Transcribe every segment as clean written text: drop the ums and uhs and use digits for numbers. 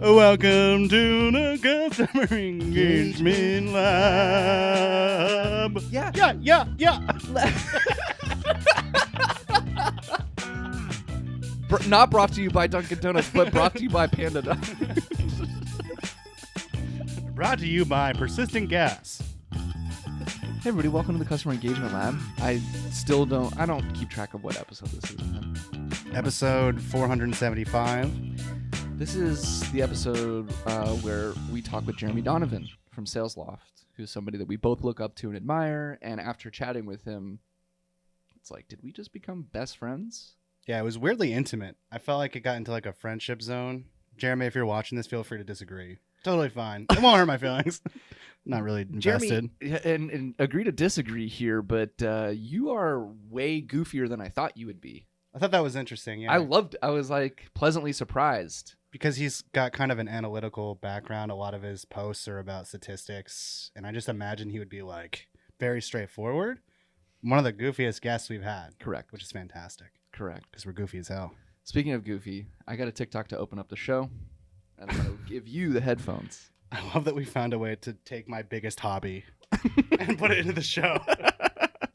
Welcome to the Customer Engagement Lab. Yeah. Not brought to you by Dunkin' Donuts, but brought to you by Panda Dog. Brought to you by Persistent Gas. Hey everybody, welcome to the Customer Engagement Lab. I don't keep track of what episode this is, man. Episode 475. This is the episode where we talk with Jeremey Donovan from SalesLoft, who's somebody that we both look up to and admire. And after chatting with him, it's like, did we just become best friends? Yeah, it was weirdly intimate. I felt like it got into like a friendship zone. Jeremy, if you're watching this, feel free to disagree. Totally fine. It won't hurt my feelings. Not really invested. Jeremy, and agree to disagree here, but you are way goofier than I thought you would be. I thought that was interesting. Yeah, I was like pleasantly surprised. Because he's got kind of an analytical background. A lot of his posts are about statistics. And I just imagine he would be like very straightforward. One of the goofiest guests we've had. Correct. Which is fantastic. Correct. Because we're goofy as hell. Speaking of goofy, I got a TikTok to open up the show. And I'm going to give you the headphones. I love that we found a way to take my biggest hobby and put it into the show.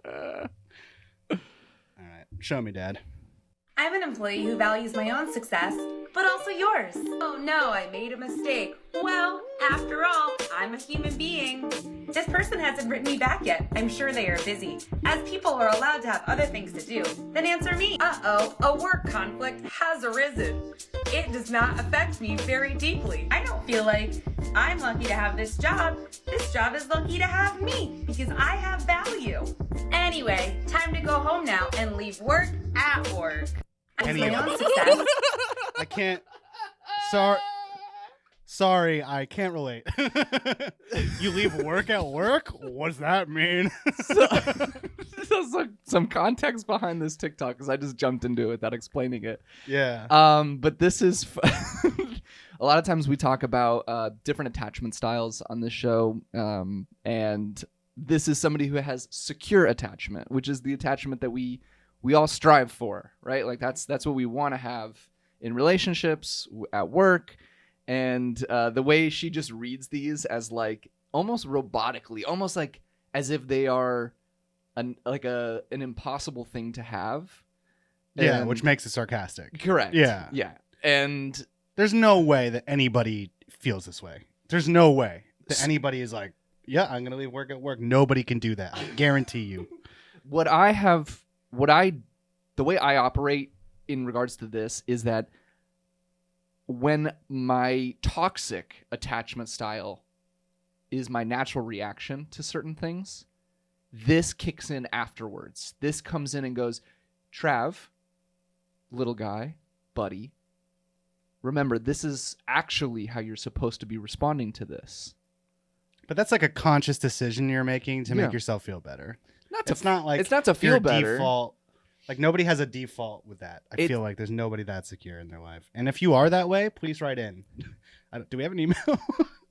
All right. Show me, Dad. I'm an employee who values my own success, but also yours. Oh no, I made a mistake. Well, after all, I'm a human being. This person hasn't written me back yet. I'm sure they are busy. As people are allowed to have other things to do, then answer me. Uh-oh, a work conflict has arisen. It does not affect me very deeply. I don't feel like I'm lucky to have this job. This job is lucky to have me because I have value. Anyway, time to go home now and leave work at work. Anyway. My own success. I can't. Sorry, I can't relate. You leave work at work? What does that mean? So some context behind this TikTok, because I just jumped into it without explaining it. Yeah. But this is a lot of times we talk about different attachment styles on this show, and this is somebody who has secure attachment, which is the attachment that we all strive for, right? Like that's what we want to have in relationships, at work. And the way she just reads these as like almost robotically, almost like as if they are an impossible thing to have. Yeah, which makes it sarcastic. Correct. Yeah. Yeah. And there's no way that anybody feels this way. There's no way that anybody is like, yeah, I'm going to leave work at work. Nobody can do that. I guarantee you. The way I operate in regards to this is that when my toxic attachment style is my natural reaction to certain things, this kicks in afterwards. This comes in and goes, Trav, little guy, buddy, remember, this is actually how you're supposed to be responding to this. But that's like a conscious decision you're making to make yourself feel better. It's not to feel better. Default. Like, nobody has a default with that. I feel like there's nobody that secure in their life. And if you are that way, please write in. Do we have an email?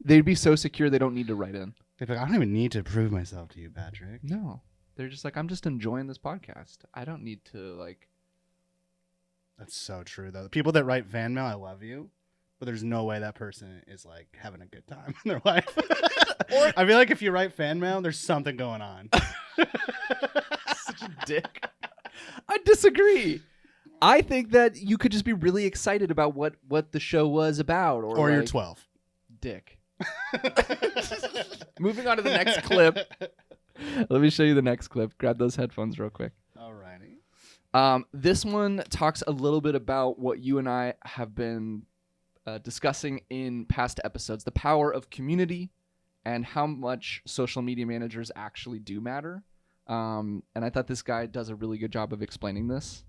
They'd be so secure they don't need to write in. They'd be like, I don't even need to prove myself to you, Patrick. No. They're just like, I'm just enjoying this podcast. I don't need to, like... That's so true, though. The people that write fan mail, I love you. But there's no way that person is, like, having a good time in their life. I feel like if you write fan mail, there's something going on. Such a dick. I disagree. I think that you could just be really excited about what the show was about. Or like, you're like, 12. Dick. Moving on to the next clip. Let me show you the next clip. Grab those headphones real quick. Alrighty. This one talks a little bit about what you and I have been discussing in past episodes. The power of community and how much social media managers actually do matter. And I thought this guy does a really good job of explaining this.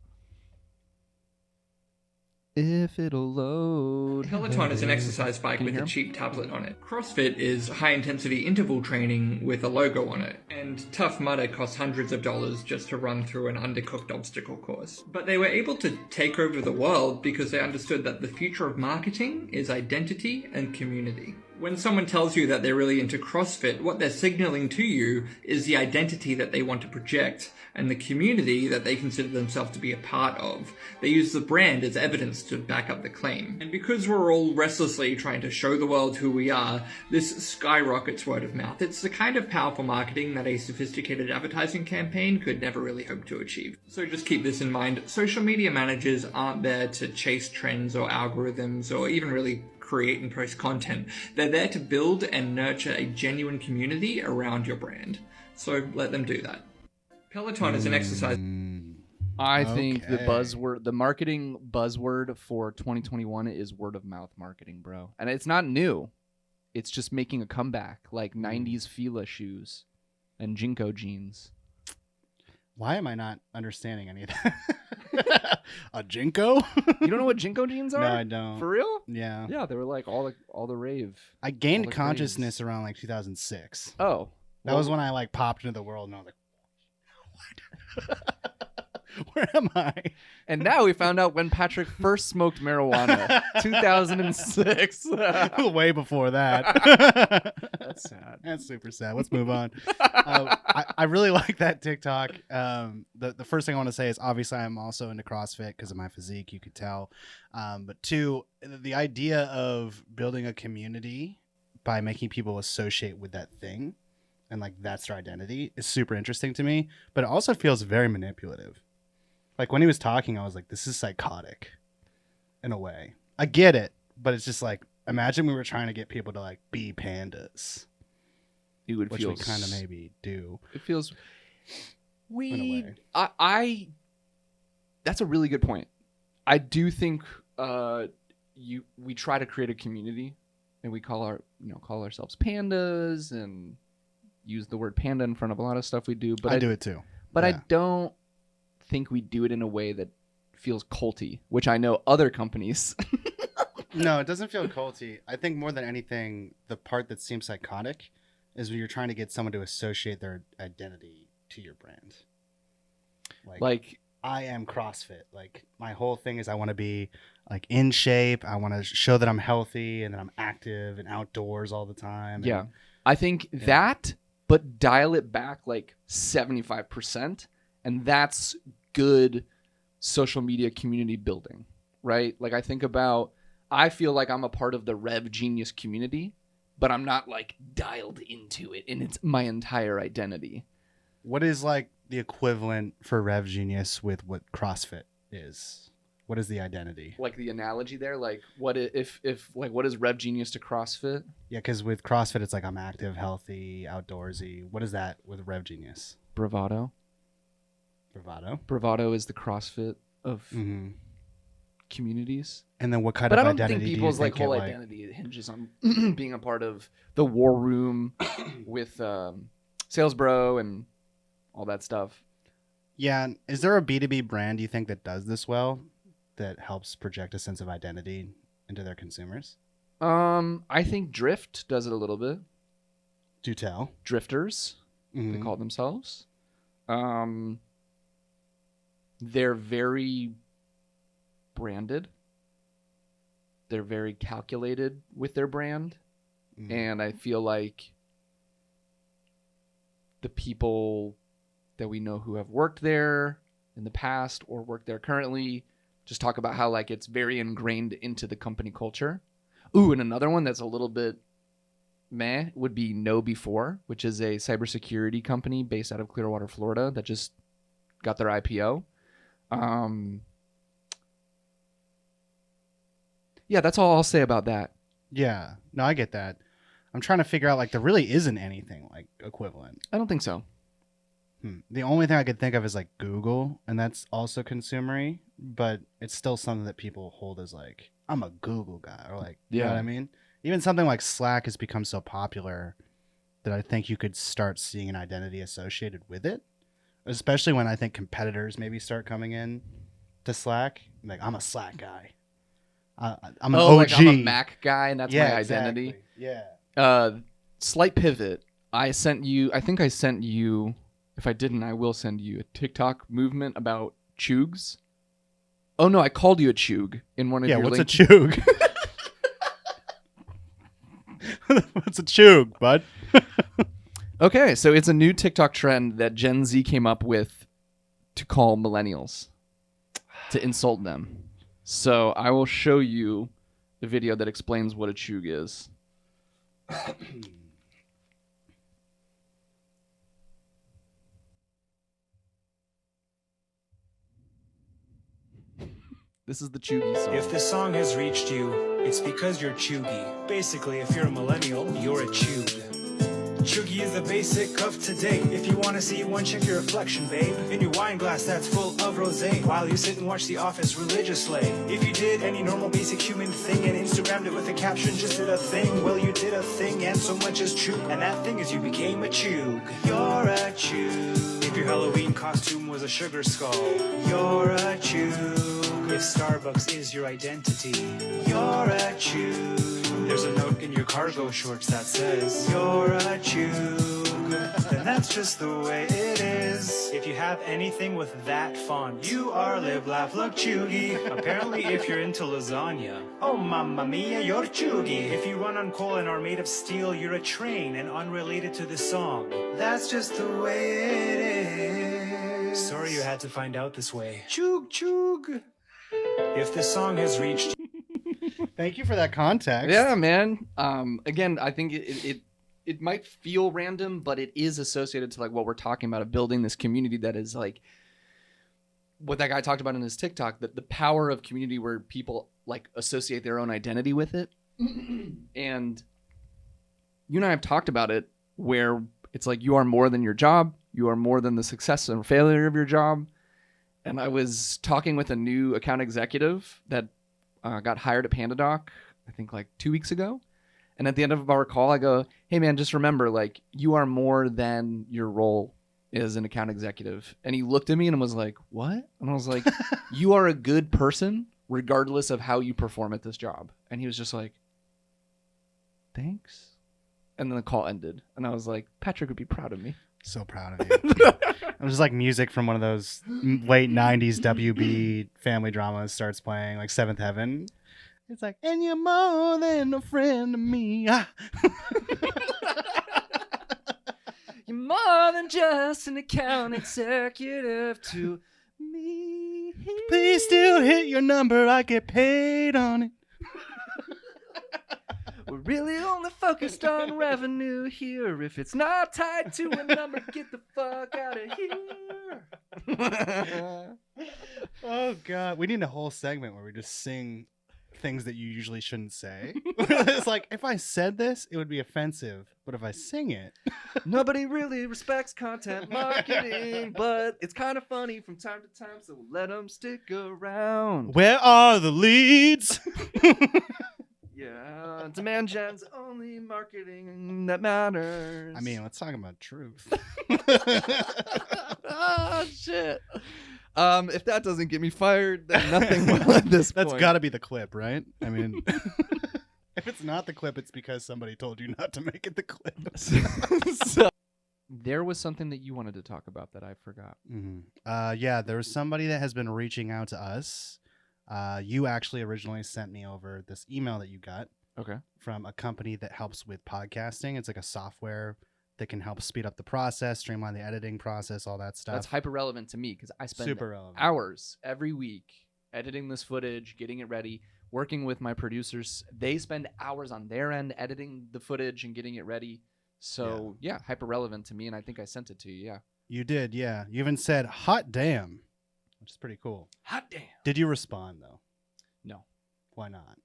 If it'll load. Peloton is an exercise bike with a cheap tablet on it. CrossFit is high-intensity interval training with a logo on it. And Tough Mudder costs hundreds of dollars just to run through an undercooked obstacle course. But they were able to take over the world because they understood that the future of marketing is identity and community. When someone tells you that they're really into CrossFit, what they're signaling to you is the identity that they want to project and the community that they consider themselves to be a part of. They use the brand as evidence to back up the claim. And because we're all restlessly trying to show the world who we are, this skyrockets word of mouth. It's the kind of powerful marketing that a sophisticated advertising campaign could never really hope to achieve. So just keep this in mind. Social media managers aren't there to chase trends or algorithms or even really create and post content. They're there to build and nurture a genuine community around your brand. So let them do that. Peloton is an exercise. I think the marketing buzzword for 2021 is word of mouth marketing, bro. And it's not new. It's just making a comeback, like 90s Fila shoes and Jinko jeans. Why am I not understanding any of that? A Jinko? You don't know what Jinko jeans are? No, I don't. For real? Yeah. Yeah, they were like all the rave. I gained consciousness around like 2006. Oh. That was when I like popped into the world and I was like, what? Where am I? And now we found out when Patrick first smoked marijuana. 2006. Way before that. That's sad. That's super sad. Let's move on. I really like that TikTok. The first thing I want to say is obviously I'm also into CrossFit because of my physique, you could tell. But two, the idea of building a community by making people associate with that thing and like that's their identity is super interesting to me. But it also feels very manipulative. Like when he was talking, I was like, this is psychotic in a way. I get it, but it's just like, imagine we were trying to get people to like be pandas. It would which feel we kind of maybe do. It feels that's a really good point. I do think we try to create a community and we call ourselves pandas and use the word panda in front of a lot of stuff we do, but I do it too. But yeah. I don't think we do it in a way that feels culty, which I know other companies. No, it doesn't feel culty. I think more than anything, the part that seems psychotic is when you're trying to get someone to associate their identity to your brand. Like I am CrossFit. Like my whole thing is I want to be like in shape. I want to show that I'm healthy and that I'm active and outdoors all the time. Yeah. I think that, but dial it back like 75%. And that's good social media community building, right? Like I feel like I'm a part of the Rev Genius community, but I'm not like dialed into it and it's my entire identity. What is like the equivalent for Rev Genius with what CrossFit is? What is the identity? Like the analogy there, like what if what is Rev Genius to CrossFit? Yeah, because with CrossFit it's like I'm active, healthy, outdoorsy. What is that with Rev Genius? Bravado. Bravado is the CrossFit of communities. And then what kind of identity? But I don't think people's like whole identity hinges on being a part of the war room with Sales Bro and all that stuff. Yeah. Is there a B2B brand you think that does this well, that helps project a sense of identity into their consumers? I think Drift does it a little bit. Do tell. Drifters, they call themselves. They're very branded. They're very calculated with their brand. And I feel like the people that we know who have worked there in the past or work there currently just talk about how like it's very ingrained into the company culture. Ooh, and another one that's a little bit meh would be KnowBe4, which is a cybersecurity company based out of Clearwater, Florida that just got their IPO. Yeah, that's all I'll say about that. Yeah, no, I get that. I'm trying to figure out like there really isn't anything like equivalent. I don't think so. The only thing I could think of is like Google, and that's also consumery, but it's still something that people hold as like, I'm a Google guy, or like, you know what I mean? Even something like Slack has become so popular that I think you could start seeing an identity associated with it, especially when I think competitors maybe start coming in to Slack. Like, I'm a Slack guy. I'm an OG. Like I'm a Mac guy, and that's my identity. Exactly. Yeah. Slight pivot. I think I sent you, if I didn't, I will send you a TikTok movement about chugs. Oh no, I called you a chug in one of your what's links. a chug? What's a chug, bud? Okay, so it's a new TikTok trend that Gen Z came up with to call millennials, to insult them. So I will show you the video that explains what a chug is. This is the chuggy song. If this song has reached you, it's because you're chuggy. Basically, if you're a millennial, you're a chug. Chuggy is the basic of today. If you want to see one, check your reflection, babe. In your wine glass that's full of rosé, while you sit and watch The Office religiously. If you did any normal basic human thing and Instagrammed it with a caption, just did a thing, well you did a thing and so much is true. And that thing is you became a chug. You're a chug. If your Halloween costume was a sugar skull, you're a chug. If Starbucks is your identity, you're a chug. There's a note in your cargo shorts that says you're a chug. Then that's just the way it is. If you have anything with that font, you are live, laugh, look chuggy. Apparently if you're into lasagna, oh mamma mia, you're chuggy. If you run on coal and are made of steel, you're a train and unrelated to the song. That's just the way it is. Sorry you had to find out this way. Chug chug. If this song has reached... Thank you for that context. Yeah, man. Again, I think it might feel random, but it is associated to like what we're talking about of building this community that is like what that guy talked about in his TikTok, that the power of community where people like associate their own identity with it. And you and I have talked about it where it's like you are more than your job. You are more than the success or failure of your job. And I was talking with a new account executive that got hired at PandaDoc, I think like 2 weeks ago. And at the end of our call, I go, hey man, just remember, like, you are more than your role as an account executive. And he looked at me and was like, what? And I was like, you are a good person regardless of how you perform at this job. And he was just like, thanks. And then the call ended. And I was like, Patrick would be proud of me. So proud of you. It was like music from one of those late 90s WB family dramas starts playing, like Seventh Heaven. It's like, and you're more than a friend to me. Ah. You're more than just an account executive to me. Please still hit your number. I get paid on it. We're really only focused on revenue here. If it's not tied to a number, get the fuck out of here. Oh, God. We need a whole segment where we just sing things that you usually shouldn't say. It's like, if I said this, it would be offensive. But if I sing it... Nobody really respects content marketing, but it's kind of funny from time to time, so let them stick around. Where are the leads? Yeah, demand gen's only marketing that matters. I mean, let's talk about truth. Oh, shit. If that doesn't get me fired, then nothing will at this point. That's got to be the clip, right? I mean, if it's not the clip, it's because somebody told you not to make it the clip. So, there was something that you wanted to talk about that I forgot. Mm-hmm. Yeah, there was somebody that has been reaching out to us. You actually originally sent me over this email that you got from a company that helps with podcasting. It's like a software that can help speed up the process, streamline the editing process, all that stuff. That's hyper relevant to me because I spend hours every week editing this footage, getting it ready, working with my producers. They spend hours on their end editing the footage and getting it ready. So, yeah, hyper relevant to me, and I think I sent it to you, yeah. You did, yeah. You even said, hot damn. Which is pretty cool. Hot damn. Did you respond, though? No. Why not?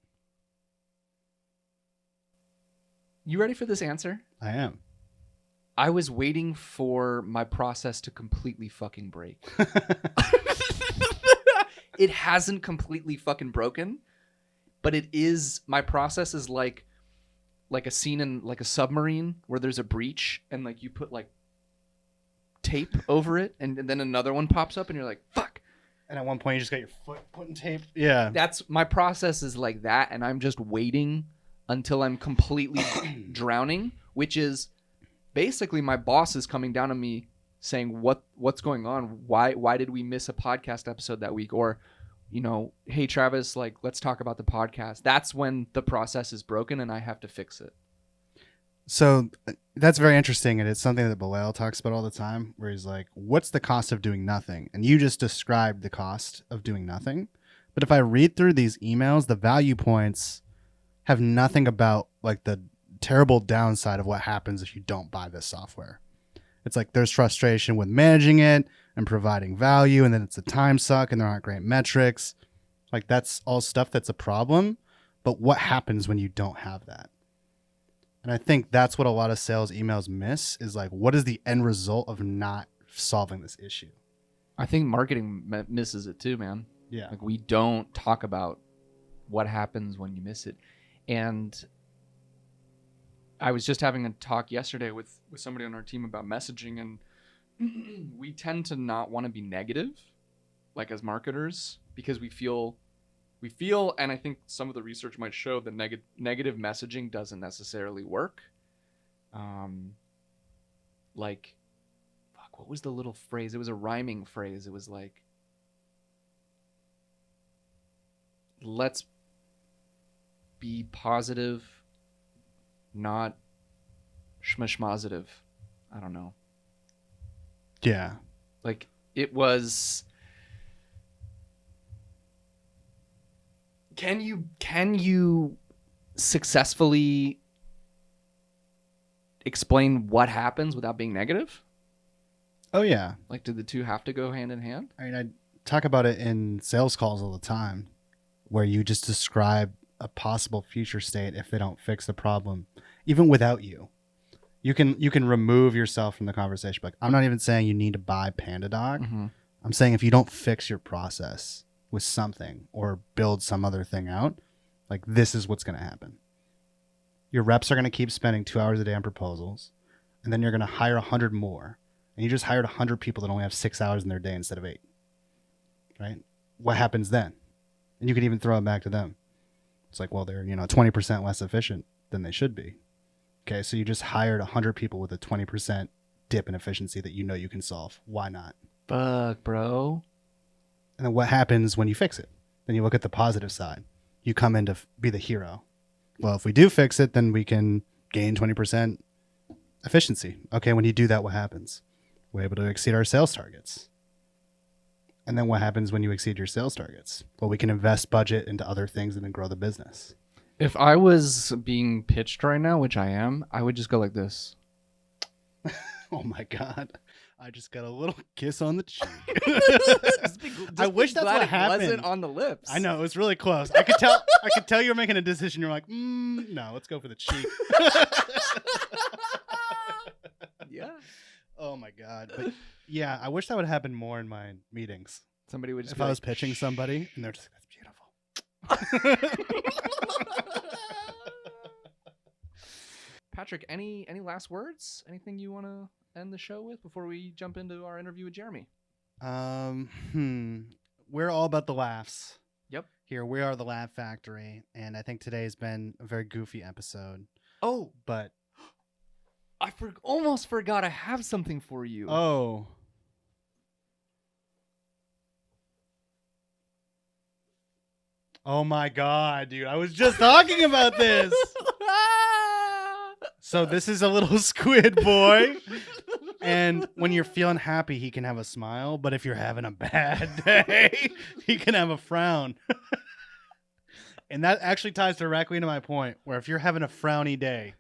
You ready for this answer? I am. I was waiting for my process to completely fucking break. It hasn't completely fucking broken, but it is. My process is like a scene in like a submarine where there's a breach and like you put like tape over it and then another one pops up and you're like, fuck. And at one point you just got your foot put in tape. Yeah. That's my process is like that. And I'm just waiting until I'm completely drowning, which is basically my boss is coming down on me saying, what's going on? Why did we miss a podcast episode that week? Or, you know, hey, Travis, like, let's talk about the podcast. That's when the process is broken and I have to fix it. So that's very interesting, and it's something that Bilal talks about all the time, where he's like, what's the cost of doing nothing? And you just described the cost of doing nothing. But if I read through these emails, the value points have nothing about like the terrible downside of what happens if you don't buy this software. It's like there's frustration with managing it and providing value, and then it's a time suck and there aren't great metrics. Like that's all stuff that's a problem. But what happens when you don't have that? And I think that's what a lot of sales emails miss is like, what is the end result of not solving this issue? I think marketing misses it too, man. Yeah. Like we don't talk about what happens when you miss it. And I was just having a talk yesterday with somebody on our team about messaging, and we tend to not want to be negative, like as marketers, because we feel, and I think some of the research might show that negative messaging doesn't necessarily work. Like, fuck, what was the little phrase? It was a rhyming phrase. It was like, let's be positive, not schmashmositive. I don't know. Yeah. Like it was. Can you successfully explain what happens without being negative? Oh yeah. Like, do the two have to go hand in hand? I mean, I talk about it in sales calls all the time, where you just describe a possible future state if they don't fix the problem, even without you. You can remove yourself from the conversation. Like, I'm not even saying you need to buy PandaDoc. Mm-hmm. I'm saying if you don't fix your process with something or build some other thing out, like this is what's going to happen. Your reps are going to keep spending 2 hours a day on proposals, and then you're going to hire 100 more, and you just hired 100 people that only have 6 hours in their day instead of 8. Right? What happens then? And you can even throw it back to them. It's like, well, they're 20% less efficient than they should be. Okay, so you just hired 100 people with a 20% dip in efficiency that you can solve. Why not? Fuck, bro. And then what happens when you fix it? Then you look at the positive side. You come in to be the hero. Well, if we do fix it, then we can gain 20% efficiency. Okay, when you do that, what happens? We're able to exceed our sales targets. And then what happens when you exceed your sales targets? Well, we can invest budget into other things and then grow the business. If I was being pitched right now, which I am, I would just go like this. Oh my God. I just got a little kiss on the cheek. I wish that's what happened. It wasn't on the lips. I know, it was really close. I could tell you were making a decision. You're like, no, let's go for the cheek. Yeah. Oh my God. But yeah, I wish that would happen more in my meetings. Somebody would just if I was pitching somebody and they're just like, that's beautiful. Patrick, any last words? Anything you want to end the show with before we jump into our interview with Jeremy? We're all about the laughs. Yep. Here we are, the Laugh Factory, and I think today's been a very goofy episode. Oh, but I almost forgot I have something for you. Oh. Oh my God, dude. I was just talking about this. So this is a little squid boy. And when you're feeling happy, he can have a smile. But if you're having a bad day, he can have a frown. And that actually ties directly into my point, where if you're having a frowny day,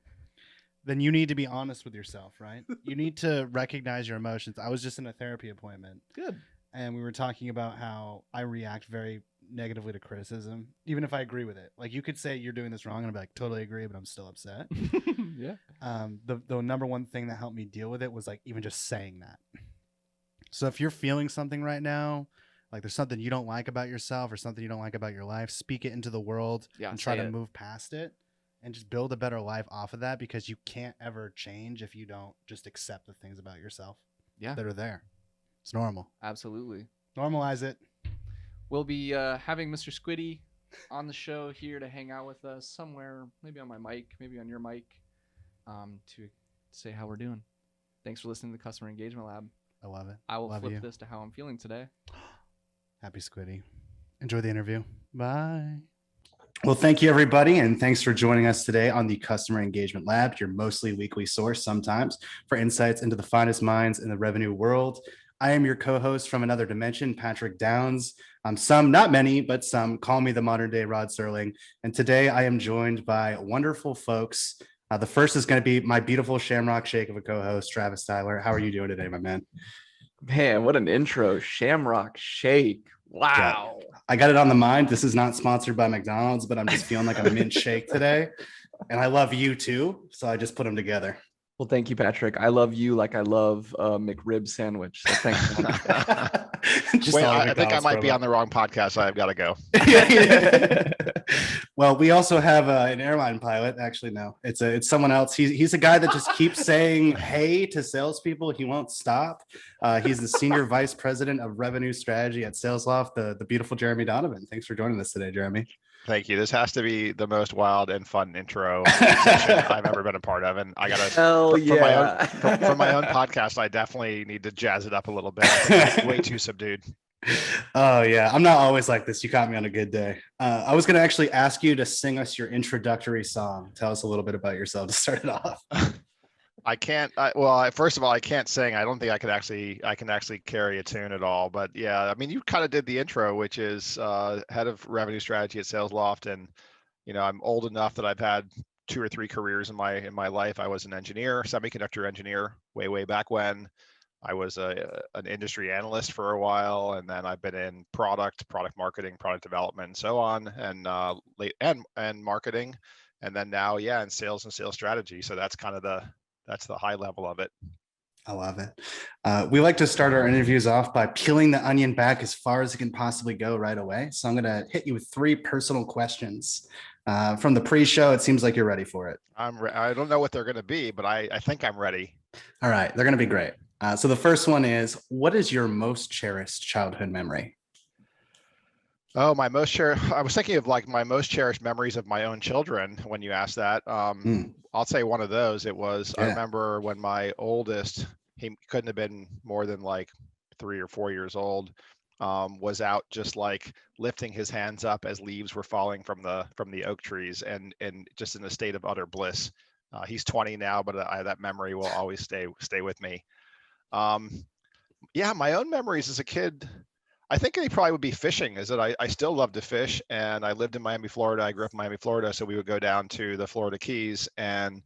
then you need to be honest with yourself, right? You need to recognize your emotions. I was just in a therapy appointment. Good. And we were talking about how I react very negatively to criticism, even if I agree with it. Like, you could say you're doing this wrong, and I'd be like, totally agree, but I'm still upset. Yeah. The number one thing that helped me deal with it was like even just saying that. So if you're feeling something right now, like there's something you don't like about yourself or something you don't like about your life, speak it into the world and try to move past it and just build a better life off of that, because you can't ever change if you don't just accept the things about yourself that are there. It's normal. Absolutely. Normalize it. We'll be having Mr. Squiddy on the show here to hang out with us somewhere, maybe on my mic, maybe on your mic, to say how we're doing. Thanks for listening to the Customer Engagement Lab. I love it. I will flip this to how I'm feeling today. Happy Squiddy. Enjoy the interview. Bye. Well, thank you, everybody, and thanks for joining us today on the Customer Engagement Lab, your mostly weekly source sometimes for insights into the finest minds in the revenue world. I am your co-host from another dimension, Patrick Downs. Some, not many, but some call me the modern day Rod Serling. And today I am joined by wonderful folks. The first is going to be my beautiful Shamrock Shake of a co-host, Travis Tyler. How are you doing today, my man? Man, what an intro. Shamrock Shake. Wow. Yeah, I got it on the mind. This is not sponsored by McDonald's, but I'm just feeling like a mint shake today. And I love you too. So I just put them together. Well, thank you, Patrick. I love you like I love a McRib sandwich. So thanks. Wait, I think I might be on the wrong podcast. I've got to go. Well, we also have an airline pilot. Actually, no, it's someone else. He's a guy that just keeps saying "hey" to salespeople. He won't stop. He's the senior vice president of revenue strategy at SalesLoft. The beautiful Jeremey Donovan. Thanks for joining us today, Jeremy. Thank you. This has to be the most wild and fun intro session I've ever been a part of, and I gotta. For my own podcast, I definitely need to jazz it up a little bit. It's way too subdued. Oh yeah, I'm not always like this. You caught me on a good day. I was going to actually ask you to sing us your introductory song. Tell us a little bit about yourself to start it off. I can't. Well, first of all, I can't sing. I don't think I can actually carry a tune at all. But yeah, I mean, you kind of did the intro, which is head of revenue strategy at SalesLoft, and I'm old enough that I've had 2 or 3 careers in my life. I was an engineer, semiconductor engineer, way back when. I was an industry analyst for a while, and then I've been in product marketing, product development, and so on, and marketing, and then now, in sales and sales strategy. So that's kind of that's the high level of it. I love it. We like to start our interviews off by peeling the onion back as far as it can possibly go right away. So I'm going to hit you with 3 personal questions from the pre-show. It seems like you're ready for it. I don't know what they're going to be, but I think I'm ready. All right. They're going to be great. So the first one is, what is your most cherished childhood memory? Oh, I was thinking of like my most cherished memories of my own children when you asked that. I'll say one of those. It was, I remember when my oldest, he couldn't have been more than like 3 or 4 years old, was out just like lifting his hands up as leaves were falling from the oak trees and just in a state of utter bliss. He's 20 now, but that memory will always stay with me. My own memories as a kid, I think they probably would be fishing. Is that I still love to fish, and I lived in Miami, Florida. I grew up in Miami, Florida, so we would go down to the Florida Keys and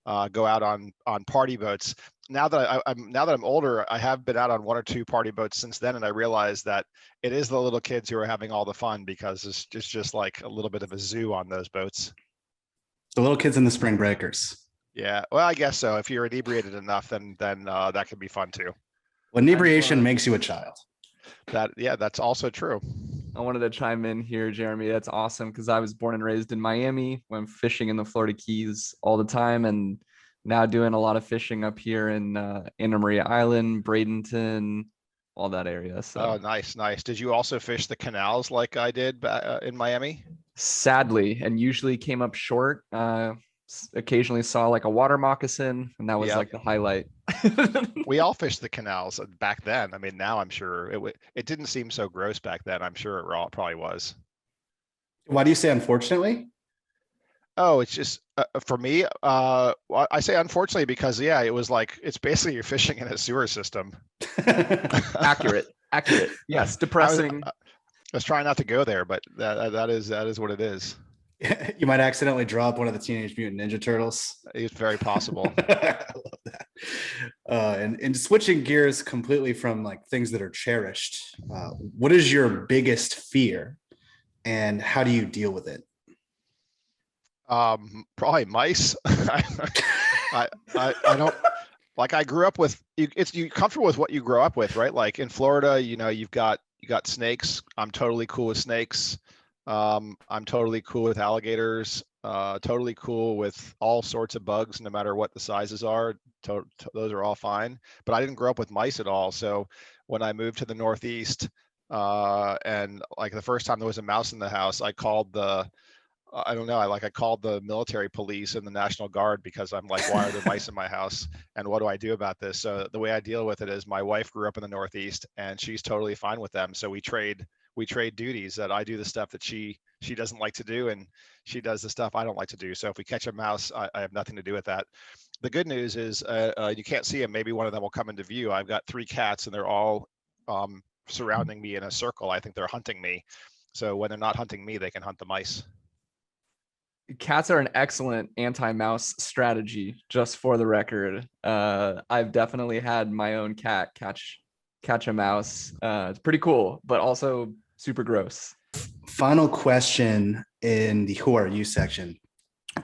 go out on party boats. Now that I'm older, I have been out on 1 or 2 party boats since then, and I realized that it is the little kids who are having all the fun because it's just like a little bit of a zoo on those boats. The little kids and the spring breakers. Yeah, well, I guess so. If you're inebriated enough, then that could be fun too. Well, inebriation makes you a child. That's also true. I wanted to chime in here, Jeremy. That's awesome because I was born and raised in Miami. Went fishing in the Florida Keys all the time, and now doing a lot of fishing up here in Anna Maria Island, Bradenton, all that area. So. Oh, nice. Did you also fish the canals like I did in Miami? Sadly, and usually came up short. Occasionally saw like a water moccasin, and that was like the highlight. We all fished the canals back then. I mean, now I'm sure it didn't seem so gross back then. I'm sure it probably was. Why do you say unfortunately? Oh, it's just for me. I say unfortunately because it was like it's basically you're fishing in a sewer system. Accurate. Yes, depressing. I was trying not to go there, but that is what it is. You might accidentally draw up one of the Teenage Mutant Ninja Turtles. It's very possible. I love that. And switching gears completely from like things that are cherished, what is your biggest fear, and how do you deal with it? Probably mice. I don't like. I grew up with you. You're comfortable with what you grow up with, right? Like in Florida, you've got snakes. I'm totally cool with snakes. I'm totally cool with alligators, totally cool with all sorts of bugs, no matter what the sizes are. Those are all fine, but I didn't grow up with mice at all. So when I moved to the Northeast, and like the first time there was a mouse in the house, I called the military police and the National Guard because I'm like, why are there mice in my house? And what do I do about this? So the way I deal with it is my wife grew up in the Northeast and she's totally fine with them. So we trade trade duties, that I do the stuff that she doesn't like to do, and she does the stuff I don't like to do. So if we catch a mouse, I have nothing to do with that. The good news is you can't see them. Maybe one of them will come into view. I've got 3 cats, and they're all surrounding me in a circle. I think they're hunting me. So when they're not hunting me, they can hunt the mice. Cats are an excellent anti-mouse strategy, just for the record. I've definitely had my own cat catch a mouse. It's pretty cool, but also super gross. Final question in the Who Are You section.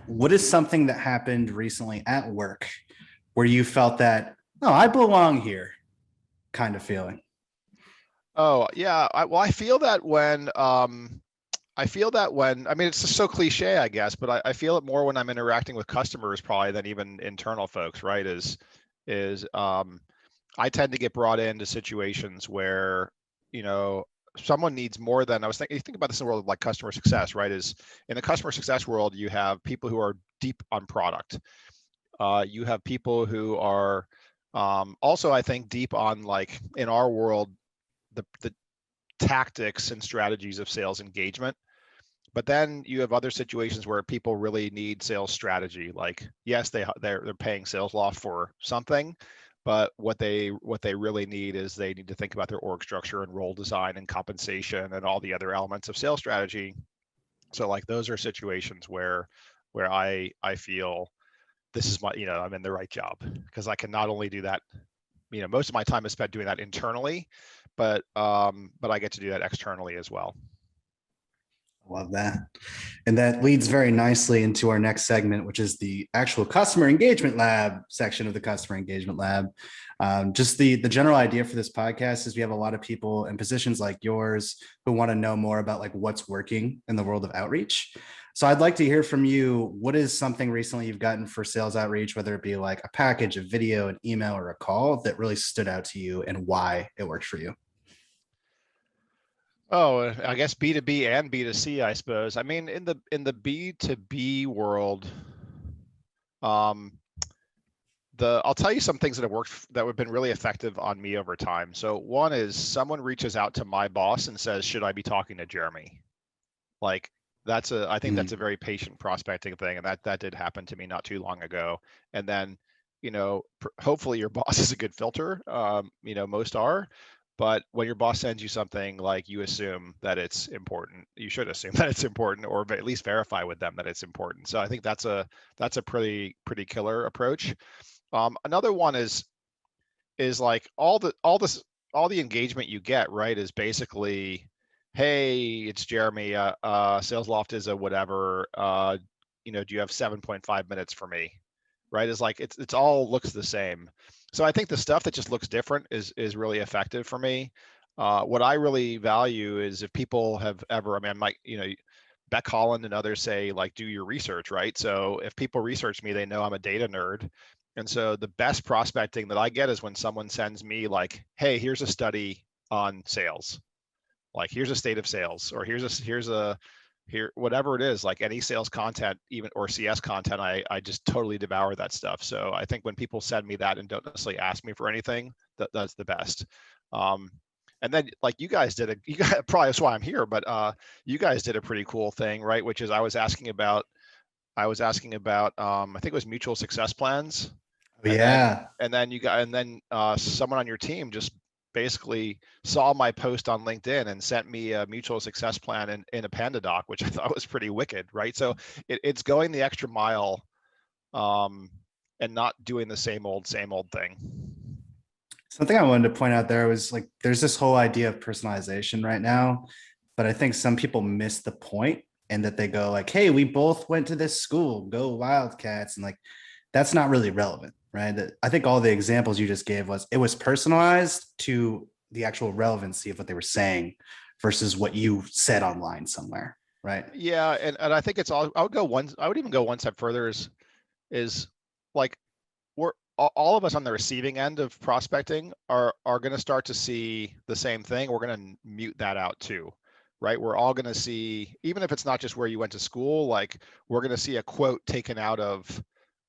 What is something that happened recently at work where you felt that, oh, I belong here kind of feeling? Oh, yeah. I feel that when, I mean, it's just so cliche, I guess, but I feel it more when I'm interacting with customers probably than even internal folks, right? I tend to get brought into situations where, someone needs more than, you think about this in the world of like customer success, right? Is in the customer success world, you have people who are deep on product. You have people who are also, I think, deep on, like, in our world, the tactics and strategies of sales engagement. But then you have other situations where people really need sales strategy. Like, yes, they're paying SalesLoft for something, but what they really need is they need to think about their org structure and role design and compensation and all the other elements of sales strategy. So, like, those are situations where I feel this is my, I'm in the right job, because I can not only do that, most of my time is spent doing that internally, but I get to do that externally as well. Love that. And that leads very nicely into our next segment, which is the actual customer engagement lab section of the customer engagement lab. Just the general idea for this podcast is we have a lot of people in positions like yours who want to know more about like what's working in the world of outreach. So I'd like to hear from you. What is something recently you've gotten for sales outreach, whether it be like a package, a video, an email, or a call, that really stood out to you and why it worked for you? Oh, I guess B2B and B2C, I suppose. I mean, in the B2B world, I'll tell you some things that have worked, that have been really effective on me over time. So one is someone reaches out to my boss and says, should I be talking to Jeremy? Like, I think that's a very patient prospecting thing. And that did happen to me not too long ago. And then, hopefully your boss is a good filter. Most are. But when your boss sends you something, like, you assume that it's important. You should assume that it's important, or at least verify with them that it's important. So I think that's a pretty killer approach. Another one is like all the engagement you get, right, is basically, hey, it's Jeremy. SalesLoft is a whatever. Do you have 7.5 minutes for me? Right? It's like it's all looks the same. So I think the stuff that just looks different is really effective for me. What I really value is if people have ever, I might, Beck Holland and others say, like, do your research, right? So if people research me, they know I'm a data nerd. And so the best prospecting that I get is when someone sends me, like, hey, here's a study on sales. Like, here's a state of sales, or here, whatever it is, like any sales content, even, or CS content, I just totally devour that stuff. So I think when people send me that and don't necessarily ask me for anything, that's the best. And then, like, you guys probably that's why I'm here, but you guys did a pretty cool thing, right? Which is I was asking about, I think it was mutual success plans. Yeah. And then someone on your team just basically saw my post on LinkedIn and sent me a mutual success plan in a Panda doc, which I thought was pretty wicked, right? So it's going the extra mile, and not doing the same old thing. Something I wanted to point out there was, like, there's this whole idea of personalization right now, but I think some people miss the point, and that they go like, hey, we both went to this school, go Wildcats. And like, that's not really relevant, right? I think all the examples you just gave it was personalized to the actual relevancy of what they were saying versus what you said online somewhere, right? Yeah, and I think I would even go one step further, is like, we're all of us on the receiving end of prospecting are going to start to see the same thing. We're going to mute that out too, right? We're all going to see, even if it's not just where you went to school, like, we're going to see a quote taken out of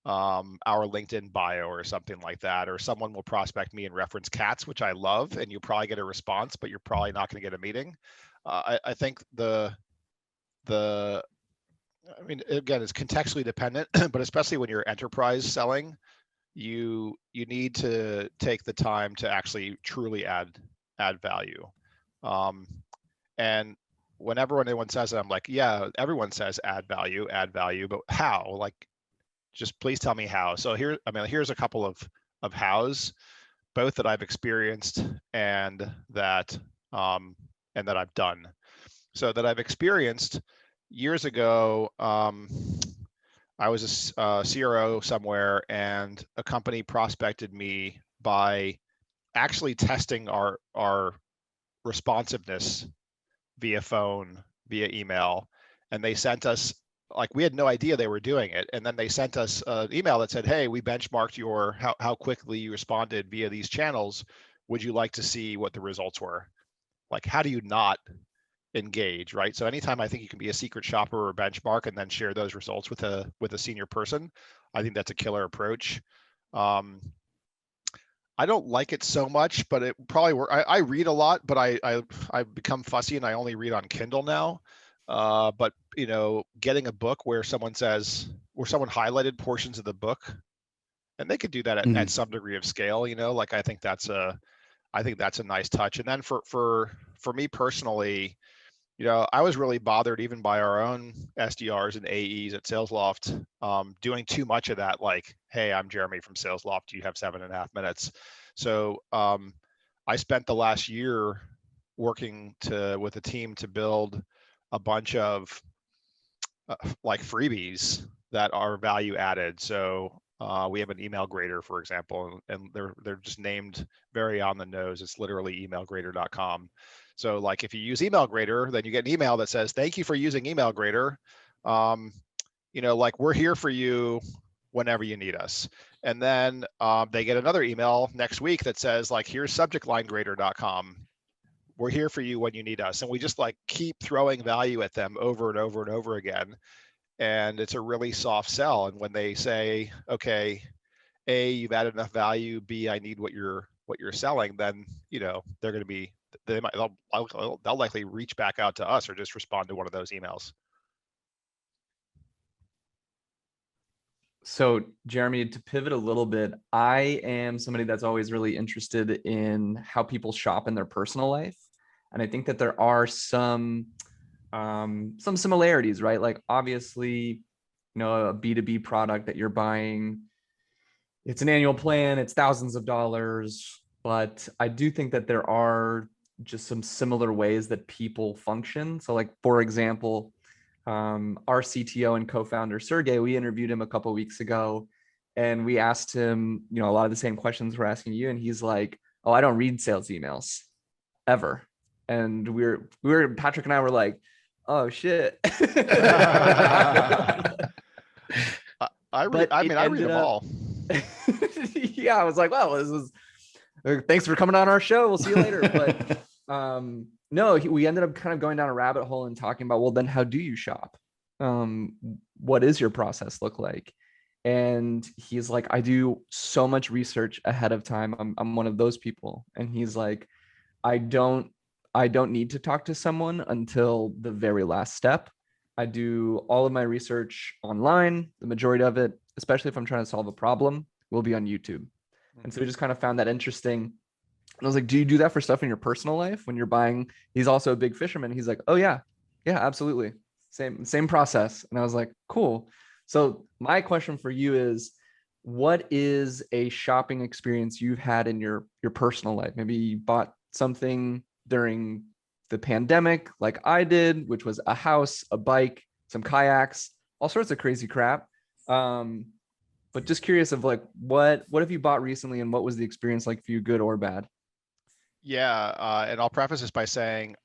our LinkedIn bio or something like that, or someone will prospect me and reference cats, which I love, and you probably get a response, but you're probably not going to get a meeting. I think I mean, again, it's contextually dependent, but especially when you're enterprise selling, you need to take the time to actually truly add value. And whenever anyone says it, I'm like, yeah, everyone says add value, but how? Like, just please tell me how. So here's a couple of hows, both that I've experienced and that I've done. So that I've experienced years ago, I was a CRO somewhere, and a company prospected me by actually testing our responsiveness via phone, via email, and they sent us, like, we had no idea they were doing it, and then they sent us an email that said, hey, we benchmarked how quickly you responded via these channels. Would you like to see what the results were? Like, how do you not engage, right? So anytime I think you can be a secret shopper or a benchmark and then share those results with a senior person, I think that's a killer approach. I don't like it so much, but it probably works. I read a lot, but I've become fussy and I only read on Kindle now. But getting a book where someone highlighted portions of the book, and they could do that at some degree of scale, like I think that's a nice touch. And then for me personally, I was really bothered even by our own SDRs and AEs at SalesLoft doing too much of that. Like, hey, I'm Jeremy from SalesLoft. Do you have 7.5 minutes? So I spent the last year working with a team to build a bunch of like freebies that are value added. So we have an email grader, for example, and they're just named very on the nose. It's literally emailgrader.com. So like if you use Email Grader, then you get an email that says, thank you for using Email Grader. Like, we're here for you whenever you need us. And then they get another email next week that says, like, here's subjectlinegrader.com. We're here for you when you need us. And we just like keep throwing value at them over and over and over again. And it's a really soft sell. And when they say, okay, A, you've added enough value, B, I need what you're selling, then they're going to be, they'll likely reach back out to us or just respond to one of those emails. So Jeremy, to pivot a little bit, I am somebody that's always really interested in how people shop in their personal life. And I think that there are some similarities, right? Like obviously, a B2B product that you're buying, it's an annual plan, it's thousands of dollars, but I do think that there are just some similar ways that people function. So like, for example, our CTO and co-founder, Sergey, we interviewed him a couple of weeks ago and we asked him, a lot of the same questions we're asking you. And he's like, oh, I don't read sales emails ever. And Patrick and I were like, oh shit. I read them all. Yeah, I was like, well, this is, thanks for coming on our show. We'll see you later. But no, we ended up kind of going down a rabbit hole and talking about, well, then how do you shop? What does your process look like? And he's like, I do so much research ahead of time. I'm one of those people. And he's like, I don't need to talk to someone until the very last step. I do all of my research online. The majority of it, especially if I'm trying to solve a problem, will be on YouTube. And so we just kind of found that interesting. And I was like, do you do that for stuff in your personal life when you're buying? He's also a big fisherman. He's like, oh yeah, absolutely. Same process. And I was like, cool. So my question for you is, what is a shopping experience you've had in your personal life? Maybe you bought something during the pandemic like I did, which was a house, a bike, some kayaks, all sorts of crazy crap. But just curious of like, what have you bought recently and what was the experience like for you, good or bad? Yeah, and I'll preface this by saying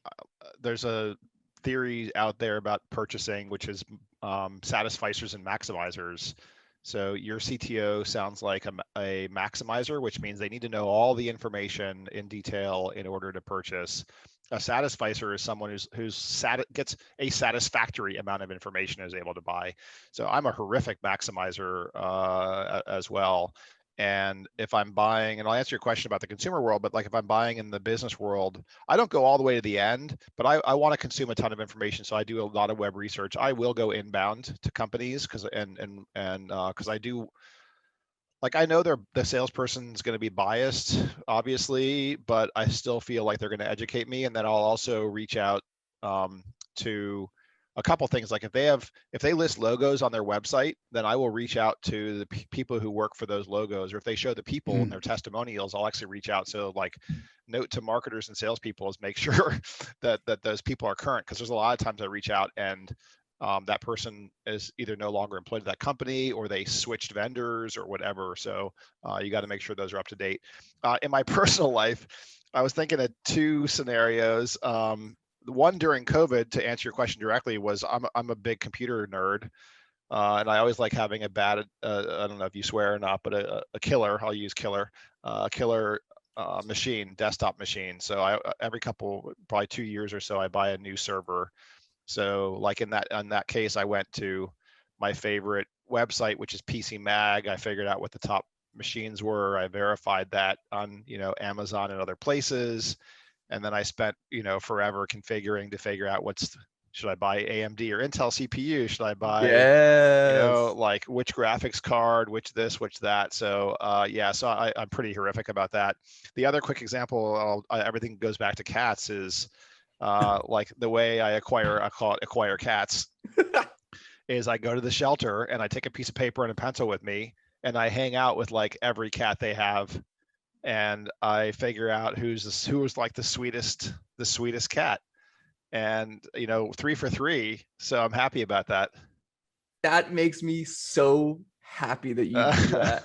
there's a theory out there about purchasing, which is satisficers and maximizers. So your CTO sounds like a maximizer, which means they need to know all the information in detail in order to purchase. A satisficer is someone gets a satisfactory amount of information and is able to buy. So I'm a horrific maximizer as well. And if I'm buying, and I'll answer your question about the consumer world, but like if I'm buying in the business world, I don't go all the way to the end, but I want to consume a ton of information. So I do a lot of web research. I will go inbound to companies because I do, like, I know the salesperson's going to be biased, obviously, but I still feel like they're going to educate me. And then I'll also reach out to a couple things. Like if they list logos on their website, then I will reach out to the people who work for those logos. Or if they show the people in their testimonials, I'll actually reach out. So like, note to marketers and salespeople is make sure that those people are current, because there's a lot of times I reach out and that person is either no longer employed at that company or they switched vendors or whatever. So you got to make sure those are up to date. In my personal life, I was thinking of two scenarios. The one during COVID, to answer your question directly, was I'm a big computer nerd. And I always like having a bad, I don't know if you swear or not, but a killer, I'll use killer machine, desktop machine. So every probably 2 years or so, I buy a new server. So like in that case, I went to my favorite website, which is PC Mag. I figured out what the top machines were. I verified that on, Amazon and other places. And then I spent, forever configuring to figure out should I buy AMD or Intel CPU? Should I buy, like which graphics card, which this, which that. So so I'm pretty horrific about that. The other quick example, everything goes back to cats, is like the way I acquire cats is I go to the shelter and I take a piece of paper and a pencil with me and I hang out with like every cat they have, and I figure out who was like the sweetest cat, and 3 for 3. So I'm happy about that. That makes me so happy that you do that.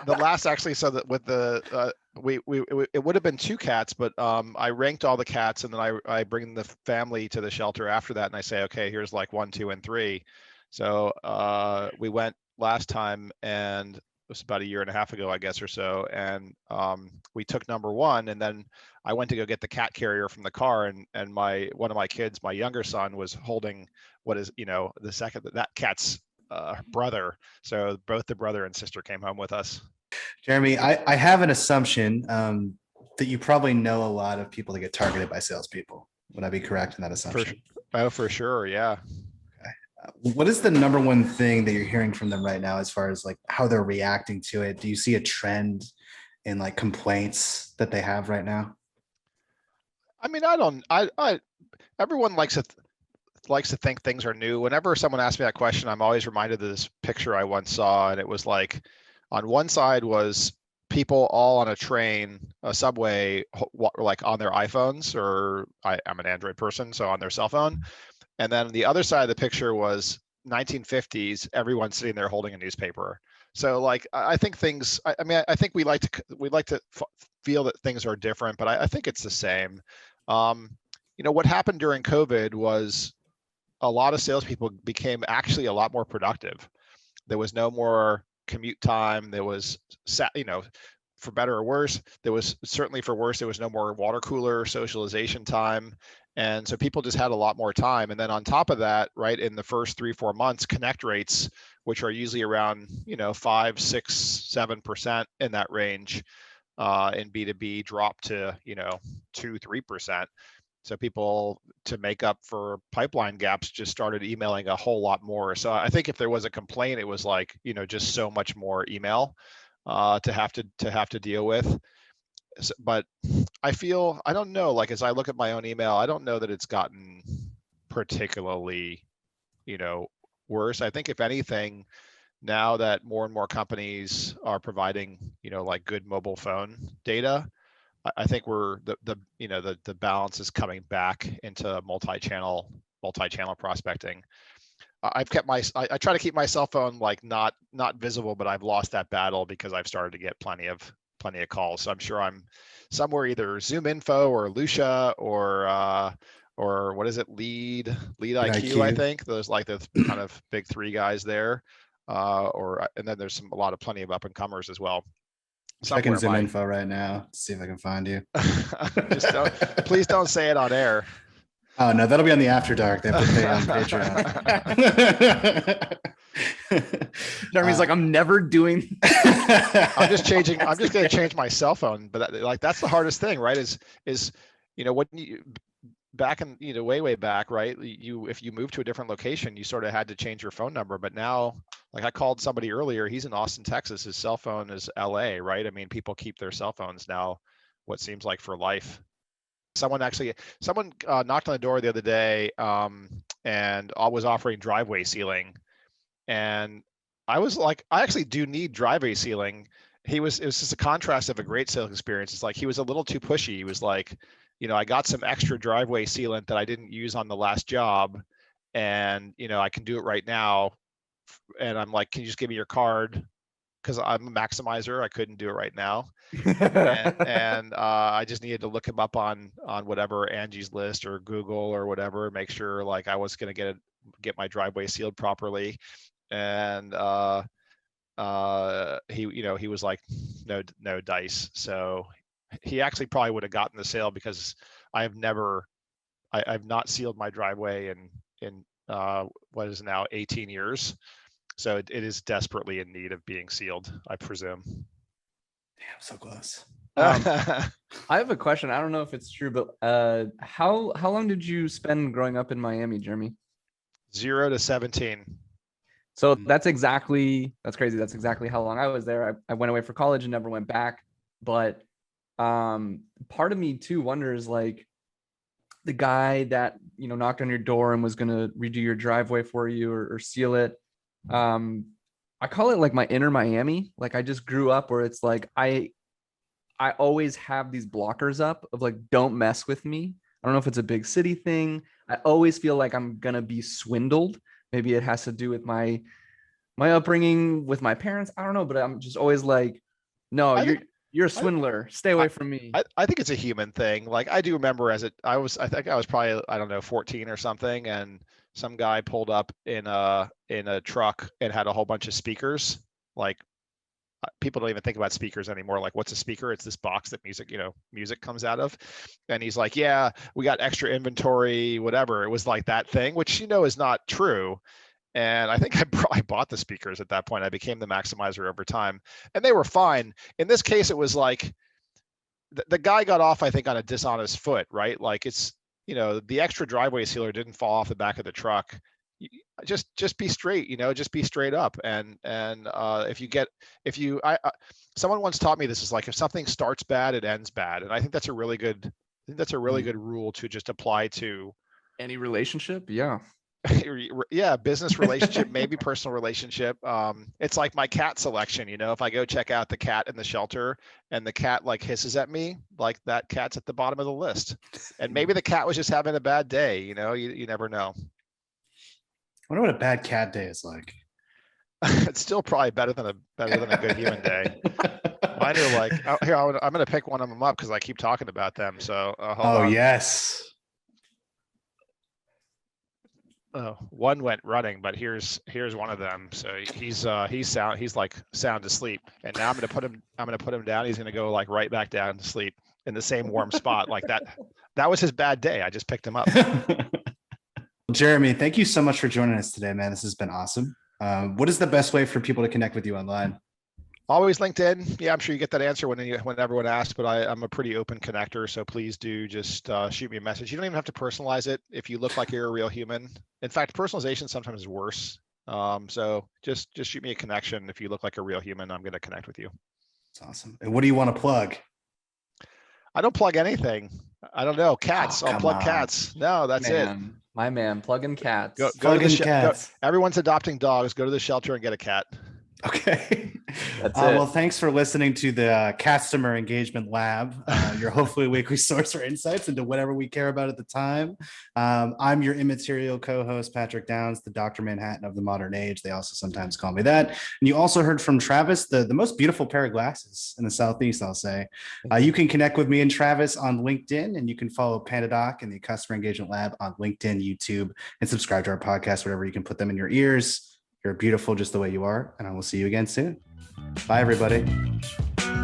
The last actually, so that with the it would have been 2 cats, but I ranked all the cats, and then I bring the family to the shelter after that, and I say, okay, here's like 1, 2, and 3. So we went last time, and it was about 1.5 years ago, I guess, or so, and we took number 1, and then I went to go get the cat carrier from the car, and one of my kids, my younger son, was holding what is the second that cat's brother. So both the brother and sister came home with us. Jeremy, I have an assumption that you probably know a lot of people that get targeted by salespeople. Would I be correct in that assumption? For sure, yeah. Okay. What is the number one thing that you're hearing from them right now as far as like how they're reacting to it? Do you see a trend in like complaints that they have right now? I mean, everyone likes to think things are new. Whenever someone asks me that question, I'm always reminded of this picture I once saw, and it was like, on one side was people all on a train, a subway, like on their iPhones, or I'm an Android person, so on their cell phone. And then the other side of the picture was 1950s, everyone sitting there holding a newspaper. So like, I think things, I think we like to feel that things are different, but I think it's the same. What happened during COVID was a lot of salespeople became actually a lot more productive. There was no more commute time. There was, for better or worse, there was certainly for worse, there was no more water cooler socialization time. And so people just had a lot more time. And then on top of that, right, in the first 3-4 months, connect rates, which are usually around, 5, 6, 7% in that range, in B2B, dropped to, 2-3%. So people, to make up for pipeline gaps, just started emailing a whole lot more. So I think if there was a complaint, it was like, just so much more email to have to deal with. So, but I don't know, like as I look at my own email, I don't know that it's gotten particularly, worse. I think if anything, now that more and more companies are providing, like good mobile phone data, I think the balance is coming back into multi-channel prospecting. I try to keep my cell phone like not visible, but I've lost that battle because I've started to get plenty of calls. So I'm sure I'm somewhere either Zoom Info or Lucia or what is it, Lead IQ, I think. Those like the kind of big 3 guys there, and then there's plenty of up and comers as well. Checking Zoom Info right now to see if I can find you. Please don't say it on air. Oh no, that'll be on the After Dark. They have to pay on Patreon. Jeremy's like, I'm never doing. I'm just going to change my cell phone. But that's the hardest thing, right? Is when you back in way back, right? If you move to a different location, you sort of had to change your phone number. But now, like I called somebody earlier, he's in Austin, Texas. His cell phone is LA, right? I mean, people keep their cell phones now, what seems like for life. Someone knocked on the door the other day, and I was offering driveway sealing, and I was like, I actually do need driveway sealing. It was just a contrast of a great sales experience. It's like he was a little too pushy. He was like, I got some extra driveway sealant that I didn't use on the last job, and I can do it right now. And I'm like, can you just give me your card? Because I'm a maximizer. I couldn't do it right now. and I just needed to look him up on whatever Angie's List or Google or whatever, make sure like I was going to get my driveway sealed properly. And he was like, no dice. So he actually probably would have gotten the sale, because I've not sealed my driveway in what is now 18 years. So it is desperately in need of being sealed, I presume. Damn, so close. I have a question. I don't know if it's true, but how long did you spend growing up in Miami, Jeremy? 0 to 17. So that's crazy. That's exactly how long I was there. I went away for college and never went back. But part of me too wonders, like, the guy that knocked on your door and was gonna redo your driveway for you or seal it. I call it like my inner Miami. Like, I just grew up where it's like I always have these blockers up of like, don't mess with me. I don't know if it's a big city thing. I always feel like I'm gonna be swindled. Maybe it has to do with my upbringing with my parents. I don't know, but I'm just always like, no, you're a swindler. Stay away from me. I think it's a human thing. Like, I do remember I think I was probably, I don't know, 14 or something, and some guy pulled up in a truck and had a whole bunch of speakers. Like, people don't even think about speakers anymore. Like, what's a speaker? It's this box that music comes out of. And he's like, yeah, we got extra inventory, whatever. It was like that thing, which is not true. And I think I bought the speakers at that point. I became the maximizer over time, and they were fine. In this case, it was like the guy got off, I think, on a dishonest foot, right? Like, it's, the extra driveway sealer didn't fall off the back of the truck. Just be straight, just be straight up. And someone once taught me this is like, if something starts bad, it ends bad. And I think that's a really good rule to just apply to any relationship. Yeah. Yeah, business relationship, maybe personal relationship. It's like my cat selection. If I go check out the cat in the shelter and the cat like hisses at me, like, that cat's at the bottom of the list. And maybe the cat was just having a bad day. You never know. I wonder what a bad cat day is like. It's still probably better than a good human day. Mine are like, here, I'm going to pick one of them up because I keep talking about them. So hold on. Yes. One went running, but here's one of them. So he's like sound asleep, and now I'm gonna put him down. He's gonna go like right back down to sleep in the same warm spot. Like that was his bad day. I just picked him up. Jeremy, thank you so much for joining us today, man. This has been awesome. What is the best way for people to connect with you online? Always LinkedIn. Yeah, I'm sure you get that answer when everyone asks, but I'm a pretty open connector. So please do just shoot me a message. You don't even have to personalize it if you look like you're a real human. In fact, personalization sometimes is worse. So just shoot me a connection. If you look like a real human, I'm going to connect with you. That's awesome. And what do you want to plug? I don't plug anything. I don't know. Cats. I'll plug cats. No, that's it. My man, plugging cats. Go to the cats. Everyone's adopting dogs. Go to the shelter and get a cat. Okay. Well, thanks for listening to the Customer Engagement Lab, your hopefully weekly source for insights into whatever we care about at the time. I'm your immaterial co-host, Patrick Downs, the Dr. Manhattan of the modern age. They also sometimes call me that. And you also heard from Travis, the most beautiful pair of glasses in the Southeast, I'll say. You can connect with me and Travis on LinkedIn, and you can follow PandaDoc and the Customer Engagement Lab on LinkedIn, YouTube, and subscribe to our podcast, whatever you can put them in your ears. You're beautiful just the way you are, and I will see you again soon. Bye, everybody.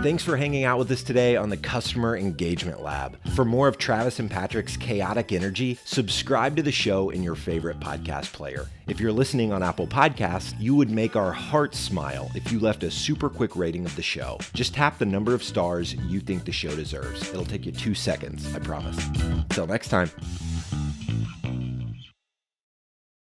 Thanks for hanging out with us today on the Customer Engagement Lab. For more of Travis and Patrick's chaotic energy, subscribe to the show in your favorite podcast player. If you're listening on Apple Podcasts, you would make our hearts smile if you left a super quick rating of the show. Just tap the number of stars you think the show deserves. It'll take you 2 seconds, I promise. Till next time.